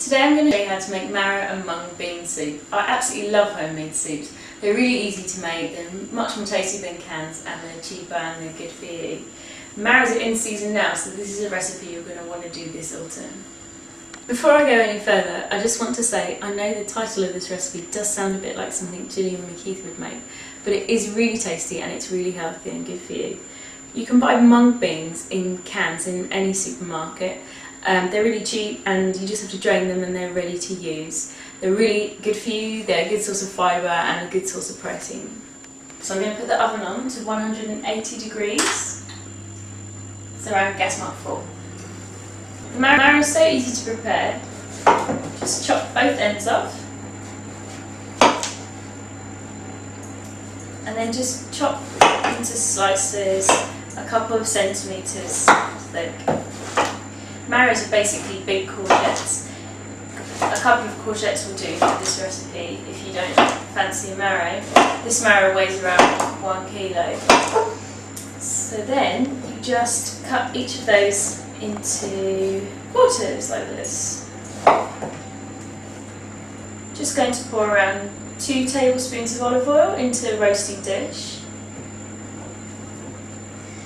Today I'm going to show you how to make marrow and mung bean soup. I absolutely love homemade soups. They're really easy to make, they're much more tasty than cans, and they're cheaper and they're good for you. Marrows are in season now, so this is a recipe you're going to want to do this autumn. Before I go any further, I just want to say I know the title of this recipe does sound a bit like something Gillian McKeith would make, but it is really tasty and it's really healthy and good for you. You can buy mung beans in cans in any supermarket. They're really cheap and you just have to drain them and they're ready to use. They're really good for you, they're a good source of fibre and a good source of protein. So I'm going to put the oven on to 180 degrees, so around gas mark 4. The marrow is so easy to prepare. Just chop both ends off and then just chop into slices a couple of centimetres thick. Marrows are basically big courgettes. A couple of courgettes will do for this recipe if you don't fancy a marrow. This marrow weighs around 1 kilo. So then you just cut each of those into quarters like this. Just going to pour around 2 tablespoons of olive oil into a roasting dish.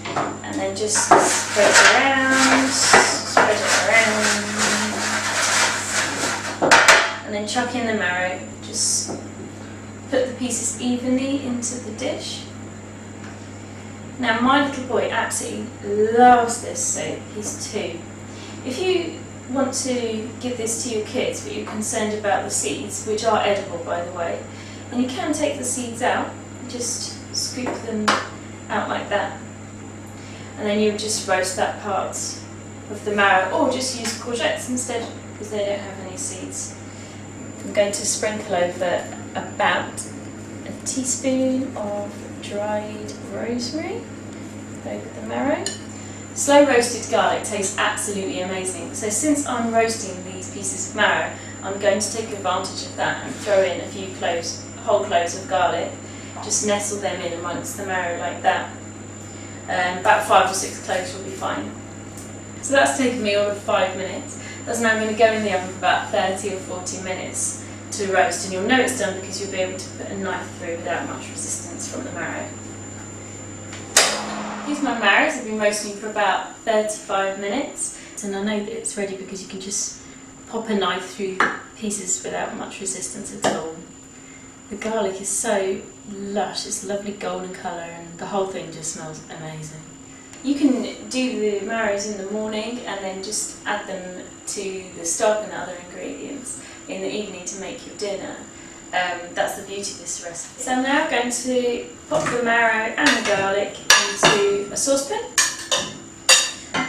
And then just spread it around. And then chuck in the marrow. Just put the pieces evenly into the dish. Now my little boy absolutely loves this soup, he's 2. If you want to give this to your kids but you're concerned about the seeds, which are edible by the way, and you can take the seeds out, just scoop them out like that. And then you just roast that part of the marrow, or just use courgettes instead because they don't have any seeds. I'm going to sprinkle over about a teaspoon of dried rosemary over the marrow. Slow roasted garlic tastes absolutely amazing, so since I'm roasting these pieces of marrow, I'm going to take advantage of that and throw in a few whole cloves of garlic. Just nestle them in amongst the marrow like that. About 5 or 6 cloves will be fine. So that's taken me all of 5 minutes. That's now going to go in the oven for about 30 or 40 minutes to roast, and you'll know it's done because you'll be able to put a knife through without much resistance from the marrow. These my marrows have been roasting for about 35 minutes, and I know that it's ready because you can just pop a knife through pieces without much resistance at all. The garlic is so lush, it's a lovely golden colour and the whole thing just smells amazing. You can do the marrows in the morning and then just add them to the stock and other ingredients in the evening to make your dinner. That's the beauty of this recipe. So I'm now going to pop the marrow and the garlic into a saucepan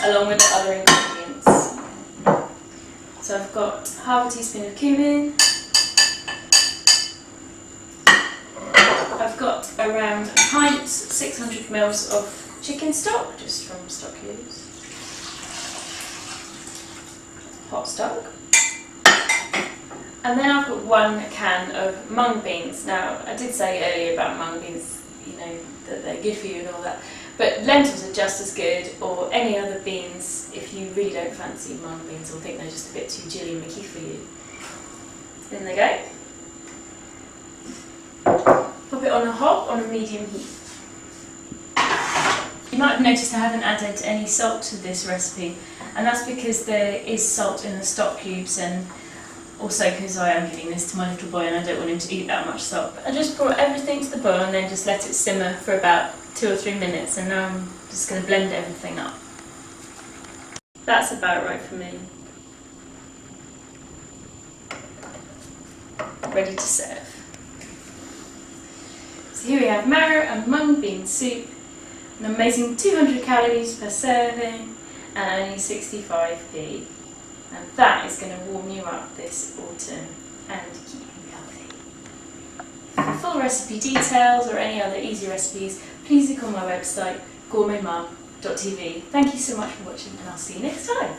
along with the other ingredients. So I've got half a teaspoon of cumin, I've got around a pint, 600 ml of chicken stock, just from stock use, hot stock, and then I've got 1 can of mung beans. Now I did say earlier about mung beans, you know, that they're good for you and all that, but lentils are just as good, or any other beans if you really don't fancy mung beans or think they're just a bit too Gillian McKeith for you. In they go. Pop it on a hob on a medium heat. You might have noticed I haven't added any salt to this recipe, and that's because there is salt in the stock cubes, and also because I am giving this to my little boy and I don't want him to eat that much salt. But I just pour everything to the boil and then just let it simmer for about 2 or 3 minutes, and now I'm just going to blend everything up. That's about right for me. Ready to serve. So here we have marrow and mung bean soup, an amazing 200 calories per serving and only 65p. And that is going to warm you up this autumn and keep you healthy. For full recipe details or any other easy recipes, please look on my website gourmetmum.tv. Thank you so much for watching, and I'll see you next time.